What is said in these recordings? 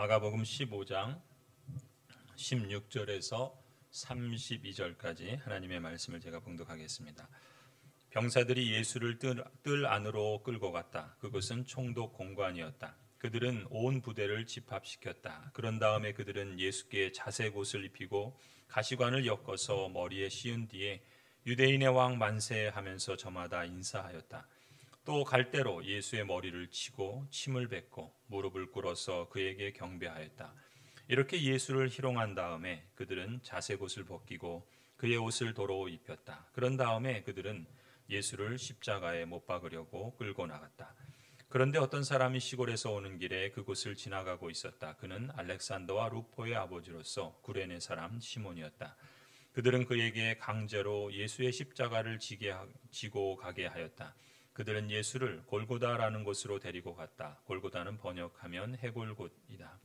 마가복음 15장 16절에서 32절까지 하나님의 말씀을 제가 봉독하겠습니다. 병사들이 예수를 뜰 안으로 끌고 갔다. 그곳은 총독 공관이었다. 그들은 온 부대를 집합시켰다. 그런 다음에 그들은 예수께 자색옷을 입히고 가시관을 엮어서 머리에 씌운 뒤에 유대인의 왕 만세 하면서 저마다 인사하였다. 또 갈대로 예수의 머리를 치고 침을 뱉고 무릎을 꿇어서 그에게 경배하였다. 이렇게 예수를 희롱한 다음에 그들은 자색옷을 벗기고 그의 옷을 도로 입혔다. 그런 다음에 그들은 예수를 십자가에 못 박으려고 끌고 나갔다. 그런데 어떤 사람이 시골에서 오는 길에 그곳을 지나가고 있었다. 그는 알렉산더와 루포의 아버지로서 구레네 사람 시몬이었다. 그들은 그에게 강제로 예수의 십자가를 지고 가게 하였다. 그들은 예수를 골고다라는 곳으로 데리고 갔다. 골고다는 번역하면 해골곳이다.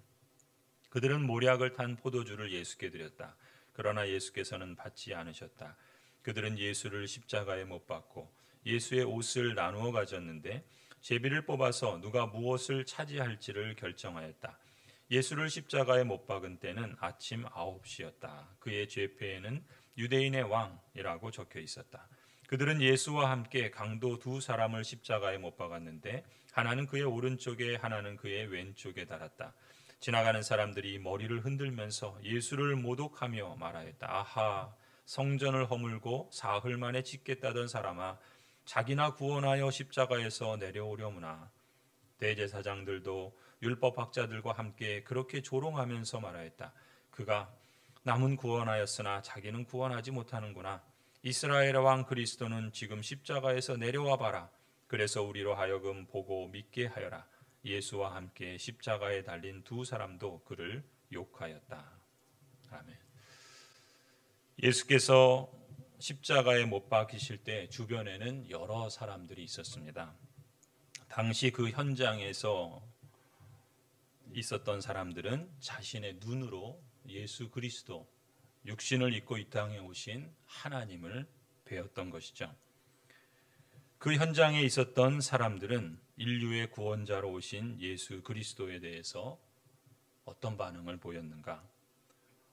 그들은 모략을 탄 포도주를 예수께 드렸다. 그러나 예수께서는 받지 않으셨다. 그들은 예수를 십자가에 못 박고 예수의 옷을 나누어 가졌는데 제비를 뽑아서 누가 무엇을 차지할지를 결정하였다. 예수를 십자가에 못 박은 때는 아침 9시였다. 그의 죄패에는 유대인의 왕이라고 적혀 있었다. 그들은 예수와 함께 강도 두 사람을 십자가에 못 박았는데 하나는 그의 오른쪽에 하나는 그의 왼쪽에 달았다. 지나가는 사람들이 머리를 흔들면서 예수를 모독하며 말하였다. 아하, 성전을 허물고 사흘 만에 짓겠다던 사람아, 자기나 구원하여 십자가에서 내려오려무나. 대제사장들도 율법학자들과 함께 그렇게 조롱하면서 말하였다. 그가 남은 구원하였으나 자기는 구원하지 못하는구나. 이스라엘의 왕 그리스도는 지금 십자가에서 내려와 봐라. 그래서 우리로 하여금 보고 믿게 하여라. 예수와 함께 십자가에 달린 두 사람도 그를 욕하였다. 아멘. 예수께서 십자가에 못 박히실 때 주변에는 여러 사람들이 있었습니다. 당시 그 현장에서 있었던 사람들은 자신의 눈으로 예수 그리스도, 육신을 입고 이 땅에 오신 하나님을 배웠던 것이죠. 그 현장에 있었던 사람들은 인류의 구원자로 오신 예수 그리스도에 대해서 어떤 반응을 보였는가?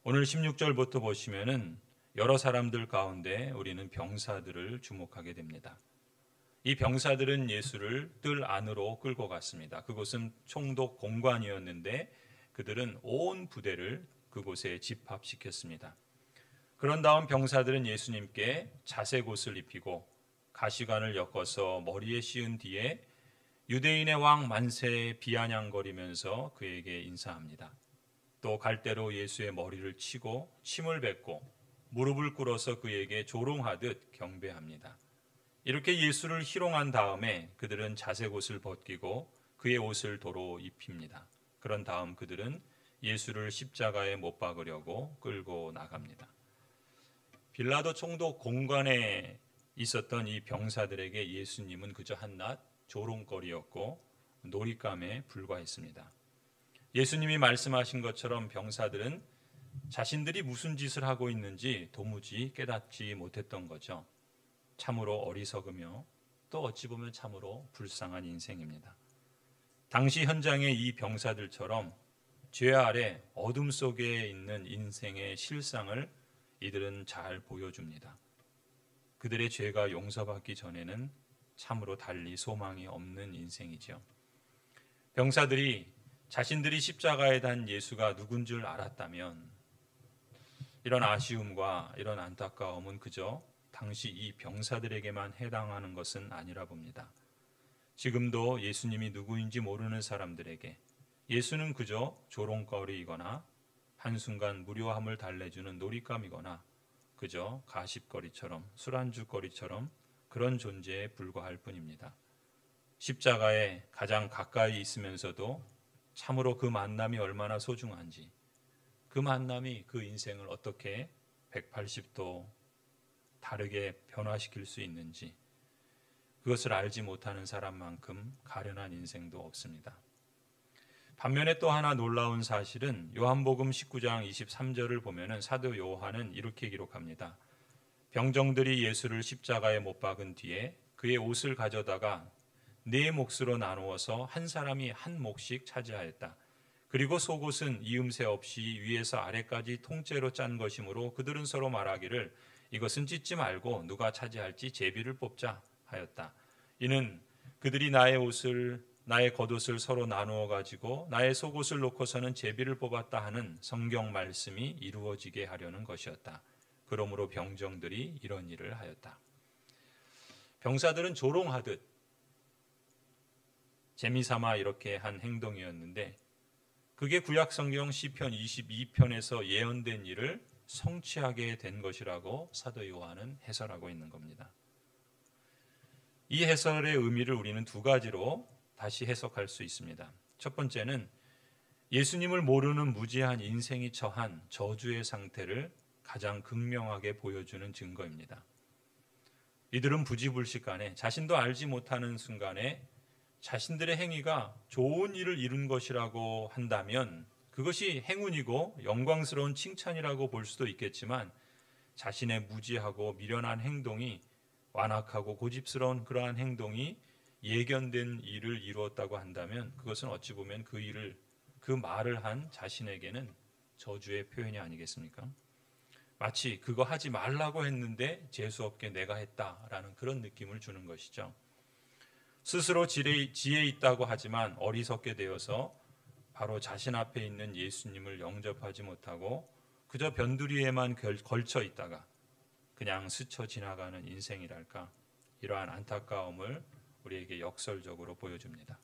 오늘 16절부터 보시면은 여러 사람들 가운데 우리는 병사들을 주목하게 됩니다. 이 병사들은 예수를 뜰 안으로 끌고 갔습니다. 그곳은 총독 공관이었는데 그들은 온 부대를 그곳에 집합시켰습니다. 그런 다음 병사들은 예수님께 자색옷을 입히고 가시관을 엮어서 머리에 씌운 뒤에 유대인의 왕 만세에 비아냥거리면서 그에게 인사합니다. 또 갈대로 예수의 머리를 치고 침을 뱉고 무릎을 꿇어서 그에게 조롱하듯 경배합니다. 이렇게 예수를 희롱한 다음에 그들은 자색옷을 벗기고 그의 옷을 도로 입힙니다. 그런 다음 그들은 예수를 십자가에 못 박으려고 끌고 나갑니다. 빌라도 총독 공관에 있었던 이 병사들에게 예수님은 그저 한낱 조롱거리였고 놀잇감에 불과했습니다. 예수님이 말씀하신 것처럼 병사들은 자신들이 무슨 짓을 하고 있는지 도무지 깨닫지 못했던 거죠. 참으로 어리석으며 또 어찌 보면 참으로 불쌍한 인생입니다. 당시 현장의 이 병사들처럼 죄 아래 어둠 속에 있는 인생의 실상을 이들은 잘 보여줍니다. 그들의 죄가 용서받기 전에는 참으로 달리 소망이 없는 인생이죠. 병사들이 자신들이 십자가에 단 예수가 누군 줄 알았다면 이런 아쉬움과 이런 안타까움은 그저 당시 이 병사들에게만 해당하는 것은 아니라 봅니다. 지금도 예수님이 누구인지 모르는 사람들에게 예수는 그저 조롱거리이거나 한순간 무료함을 달래주는 놀잇감이거나 그저 가십거리처럼 술안주거리처럼 그런 존재에 불과할 뿐입니다. 십자가에 가장 가까이 있으면서도 참으로 그 만남이 얼마나 소중한지, 그 만남이 그 인생을 어떻게 180도 다르게 변화시킬 수 있는지 그것을 알지 못하는 사람만큼 가련한 인생도 없습니다. 반면에 또 하나 놀라운 사실은 요한복음 19장 23절을 보면은 사도 요한은 이렇게 기록합니다. 병정들이 예수를 십자가에 못 박은 뒤에 그의 옷을 가져다가 네 몫으로 나누어서 한 사람이 한 몫씩 차지하였다. 그리고 속옷은 이음새 없이 위에서 아래까지 통째로 짠 것이므로 그들은 서로 말하기를 이것은 찢지 말고 누가 차지할지 제비를 뽑자 하였다. 이는 그들이 나의 겉옷을 서로 나누어 가지고 나의 속옷을 놓고서는 제비를 뽑았다 하는 성경 말씀이 이루어지게 하려는 것이었다. 그러므로 병정들이 이런 일을 하였다. 병사들은 조롱하듯 재미삼아 이렇게 한 행동이었는데 그게 구약 성경 시편 22편에서 예언된 일을 성취하게 된 것이라고 사도 요한은 해설하고 있는 겁니다. 이 해설의 의미를 우리는 두 가지로 다시 해석할 수 있습니다. 첫 번째는 예수님을 모르는 무지한 인생이 처한 저주의 상태를 가장 극명하게 보여주는 증거입니다. 이들은 부지불식간에 자신도 알지 못하는 순간에 자신들의 행위가 좋은 일을 이룬 것이라고 한다면 그것이 행운이고 영광스러운 칭찬이라고 볼 수도 있겠지만 자신의 무지하고 미련한 행동이 완악하고 고집스러운 그러한 행동이 예견된 일을 이루었다고 한다면 그것은 어찌 보면 그 말을 한 자신에게는 저주의 표현이 아니겠습니까? 마치 그거 하지 말라고 했는데 재수없게 내가 했다라는 그런 느낌을 주는 것이죠. 스스로 지혜 있다고 하지만 어리석게 되어서 바로 자신 앞에 있는 예수님을 영접하지 못하고 그저 변두리에만 걸쳐 있다가 그냥 스쳐 지나가는 인생이랄까, 이러한 안타까움을 우리에게 역설적으로 보여줍니다.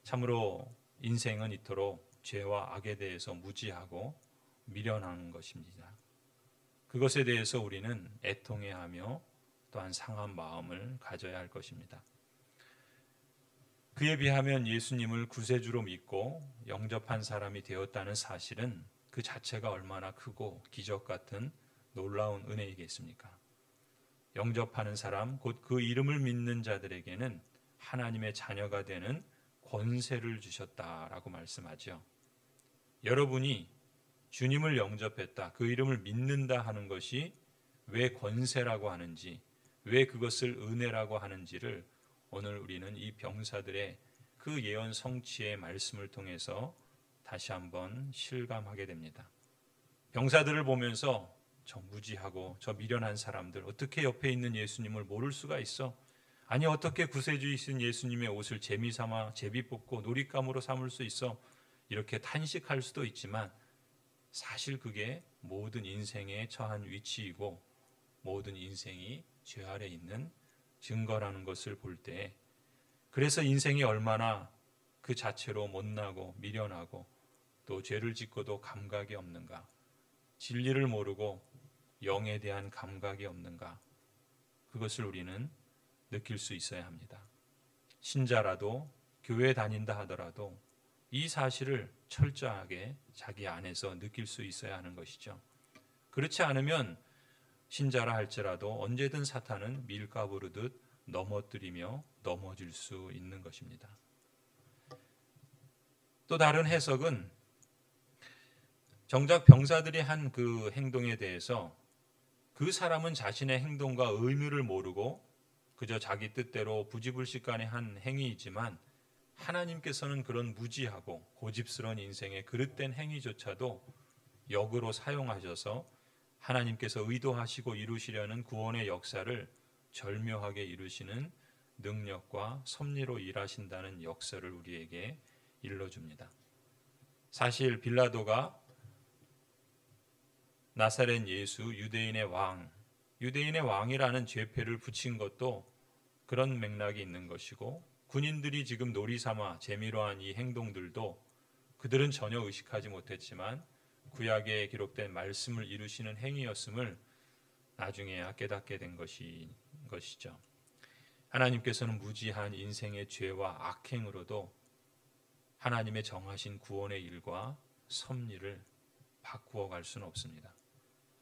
참으로 인생은 이토록 죄와 악에 대해서 무지하고 미련한 것입니다. 그것에 대해서 우리는 애통해야 하며 또한 상한 마음을 가져야 할 것입니다. 그에 비하면 예수님을 구세주로 믿고 영접한 사람이 되었다는 사실은 그 자체가 얼마나 크고 기적 같은 놀라운 은혜이겠습니까? 영접하는 사람, 곧 그 이름을 믿는 자들에게는 하나님의 자녀가 되는 권세를 주셨다라고 말씀하죠. 여러분이 주님을 영접했다, 그 이름을 믿는다 하는 것이 왜 권세라고 하는지, 왜 그것을 은혜라고 하는지를 오늘 우리는 이 병사들의 그 예언 성취의 말씀을 통해서 다시 한번 실감하게 됩니다. 병사들을 보면서 저 무지하고 저 미련한 사람들, 어떻게 옆에 있는 예수님을 모를 수가 있어? 아니 어떻게 구세주이신 예수님의 옷을 재미삼아 제비 뽑고 놀잇감으로 삼을 수 있어? 이렇게 탄식할 수도 있지만 사실 그게 모든 인생에 처한 위치이고 모든 인생이 죄 아래 있는 증거라는 것을 볼 때, 그래서 인생이 얼마나 그 자체로 못나고 미련하고 또 죄를 짓고도 감각이 없는가, 진리를 모르고 영에 대한 감각이 없는가, 그것을 우리는 느낄 수 있어야 합니다. 신자라도 교회 다닌다 하더라도 이 사실을 철저하게 자기 안에서 느낄 수 있어야 하는 것이죠. 그렇지 않으면 신자라 할지라도 언제든 사탄은 밀가부르듯 넘어뜨리며 넘어질 수 있는 것입니다. 또 다른 해석은 정작 병사들이 한 그 행동에 대해서 그 사람은 자신의 행동과 의무를 모르고 그저 자기 뜻대로 부지불식간에 한 행위이지만 하나님께서는 그런 무지하고 고집스러운 인생의 그릇된 행위조차도 역으로 사용하셔서 하나님께서 의도하시고 이루시려는 구원의 역사를 절묘하게 이루시는 능력과 섭리로 일하신다는 역사를 우리에게 일러줍니다. 사실 빌라도가 나사렛 예수 유대인의 왕이라는 죄패를 붙인 것도 그런 맥락이 있는 것이고, 군인들이 지금 놀이삼아 재미로 한 이 행동들도 그들은 전혀 의식하지 못했지만 구약에 기록된 말씀을 이루시는 행위였음을 나중에야 깨닫게 된 것이죠. 하나님께서는 무지한 인생의 죄와 악행으로도 하나님의 정하신 구원의 일과 섭리를 바꾸어 갈 수는 없습니다.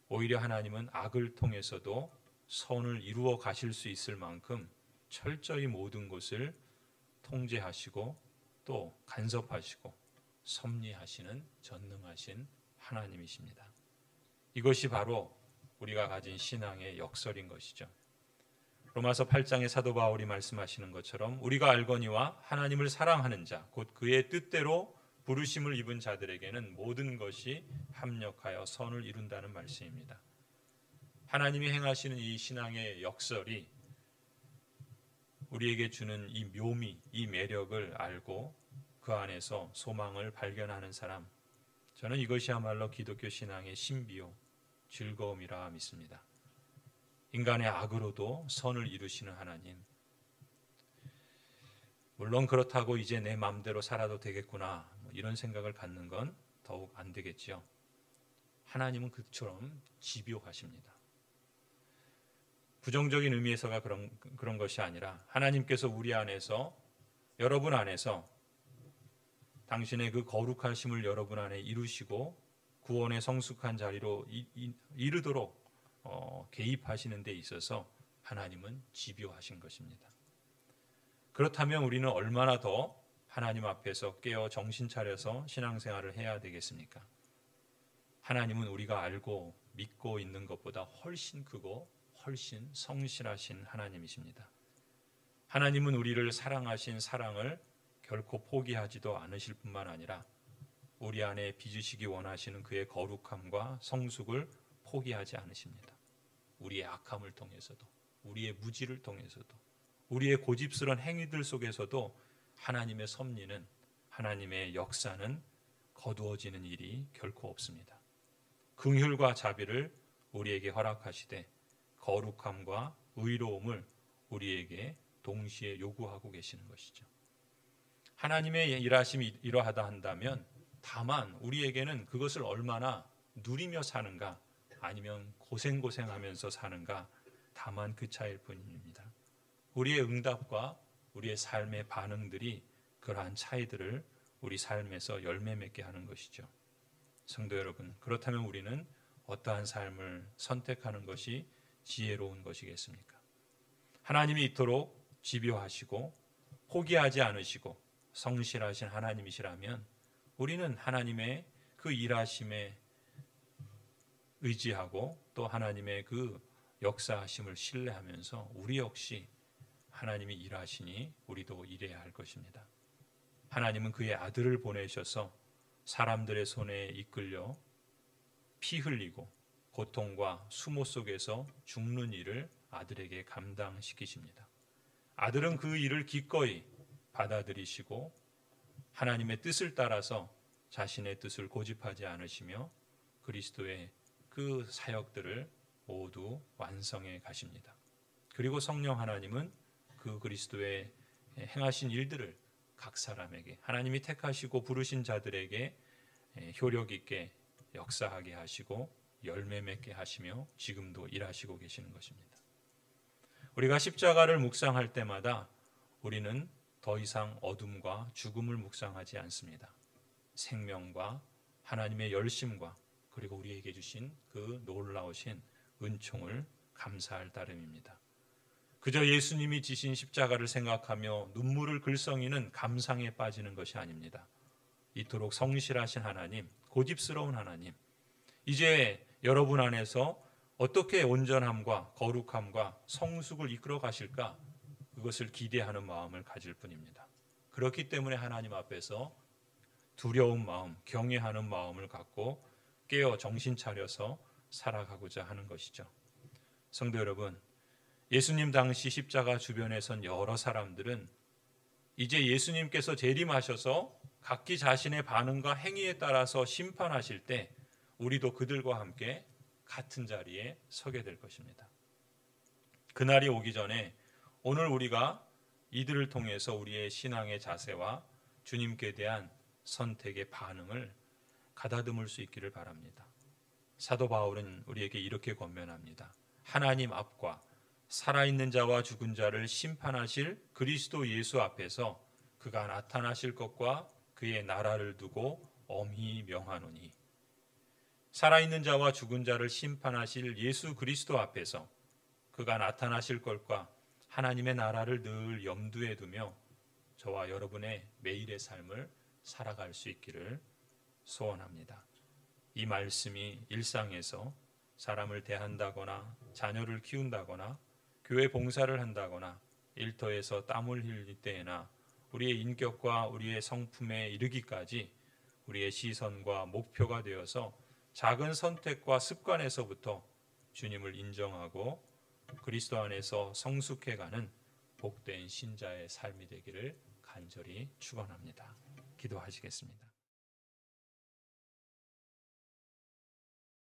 오히려 하나님은 악을 통해서도 선을 이루어 가실 수 있을 만큼 철저히 모든 것을 통제하시고 또 간섭하시고 섭리하시는 전능하신 하나님이십니다. 이것이 바로 우리가 가진 신앙의 역설인 것이죠. 로마서 8장의 사도 바울이 말씀하시는 것처럼 우리가 알거니와 하나님을 사랑하는 자, 곧 그의 뜻대로 부르심을 입은 자들에게는 모든 것이 합력하여 선을 이룬다는 말씀입니다. 하나님이 행하시는 이 신앙의 역설이 우리에게 주는 이 묘미, 이 매력을 알고 그 안에서 소망을 발견하는 사람, 저는 이것이야말로 기독교 신앙의 신비요 즐거움이라 믿습니다. 인간의 악으로도 선을 이루시는 하나님, 물론 그렇다고 이제 내 마음대로 살아도 되겠구나 이런 생각을 갖는 건 더욱 안 되겠죠. 하나님은 그처럼 집요하십니다. 부정적인 의미에서가 그런 것이 아니라 하나님께서 우리 안에서, 여러분 안에서 당신의 그 거룩하심을 여러분 안에 이루시고 구원의 성숙한 자리로 이르도록 개입하시는 데 있어서 하나님은 집요하신 것입니다. 그렇다면 우리는 얼마나 더 하나님 앞에서 깨어 정신 차려서 신앙생활을 해야 되겠습니까? 하나님은 우리가 알고 믿고 있는 것보다 훨씬 크고 훨씬 성실하신 하나님이십니다. 하나님은 우리를 사랑하신 사랑을 결코 포기하지도 않으실 뿐만 아니라 우리 안에 빚으시기 원하시는 그의 거룩함과 성숙을 포기하지 않으십니다. 우리의 악함을 통해서도, 우리의 무지를 통해서도, 우리의 고집스러운 행위들 속에서도 하나님의 섭리는, 하나님의 역사는 거두어지는 일이 결코 없습니다. 긍휼과 자비를 우리에게 허락하시되 거룩함과 의로움을 우리에게 동시에 요구하고 계시는 것이죠. 하나님의 일하심이 이러하다 한다면 다만 우리에게는 그것을 얼마나 누리며 사는가 아니면 고생하면서 사는가, 다만 그 차이일 뿐입니다. 우리의 응답과 우리의 삶의 반응들이 그러한 차이들을 우리 삶에서 열매 맺게 하는 것이죠. 성도 여러분, 그렇다면 우리는 어떠한 삶을 선택하는 것이 지혜로운 것이겠습니까? 하나님이 이토록 집요하시고 포기하지 않으시고 성실하신 하나님이시라면 우리는 하나님의 그 일하심에 의지하고 또 하나님의 그 역사하심을 신뢰하면서 우리 역시 하나님이 일하시니 우리도 일해야 할 것입니다. 하나님은 그의 아들을 보내셔서 사람들의 손에 이끌려 피 흘리고 고통과 수모 속에서 죽는 일을 아들에게 감당시키십니다. 아들은 그 일을 기꺼이 받아들이시고 하나님의 뜻을 따라서 자신의 뜻을 고집하지 않으시며 그리스도의 그 사역들을 모두 완성해 가십니다. 그리고 성령 하나님은 그 그리스도의 행하신 일들을 각 사람에게, 하나님이 택하시고 부르신 자들에게 효력 있게 역사하게 하시고 열매 맺게 하시며 지금도 일하시고 계시는 것입니다. 우리가 십자가를 묵상할 때마다 우리는 더 이상 어둠과 죽음을 묵상하지 않습니다. 생명과 하나님의 열심과 그리고 우리에게 주신 그 놀라우신 은총을 감사할 따름입니다. 그저 예수님이 지신 십자가를 생각하며 눈물을 글썽이는 감상에 빠지는 것이 아닙니다. 이토록 성실하신 하나님, 고집스러운 하나님, 이제 여러분 안에서 어떻게 온전함과 거룩함과 성숙을 이끌어 가실까? 그것을 기대하는 마음을 가질 뿐입니다. 그렇기 때문에 하나님 앞에서 두려운 마음, 경외하는 마음을 갖고 깨어 정신 차려서 살아가고자 하는 것이죠. 성도 여러분, 예수님 당시 십자가 주변에 선 여러 사람들은 이제 예수님께서 재림하셔서 각기 자신의 반응과 행위에 따라서 심판하실 때 우리도 그들과 함께 같은 자리에 서게 될 것입니다. 그날이 오기 전에 오늘 우리가 이들을 통해서 우리의 신앙의 자세와 주님께 대한 선택의 반응을 가다듬을 수 있기를 바랍니다. 사도 바울은 우리에게 이렇게 권면합니다. 하나님 앞과 살아있는 자와 죽은 자를 심판하실 그리스도 예수 앞에서 그가 나타나실 것과 그의 나라를 두고 엄히 명하노니, 살아있는 자와 죽은 자를 심판하실 예수 그리스도 앞에서 그가 나타나실 것과 하나님의 나라를 늘 염두에 두며 저와 여러분의 매일의 삶을 살아갈 수 있기를 소원합니다. 이 말씀이 일상에서 사람을 대한다거나 자녀를 키운다거나 교회 봉사를 한다거나 일터에서 땀을 흘릴 때에나 우리의 인격과 우리의 성품에 이르기까지 우리의 시선과 목표가 되어서 작은 선택과 습관에서부터 주님을 인정하고 그리스도 안에서 성숙해가는 복된 신자의 삶이 되기를 간절히 축원합니다. 기도하시겠습니다.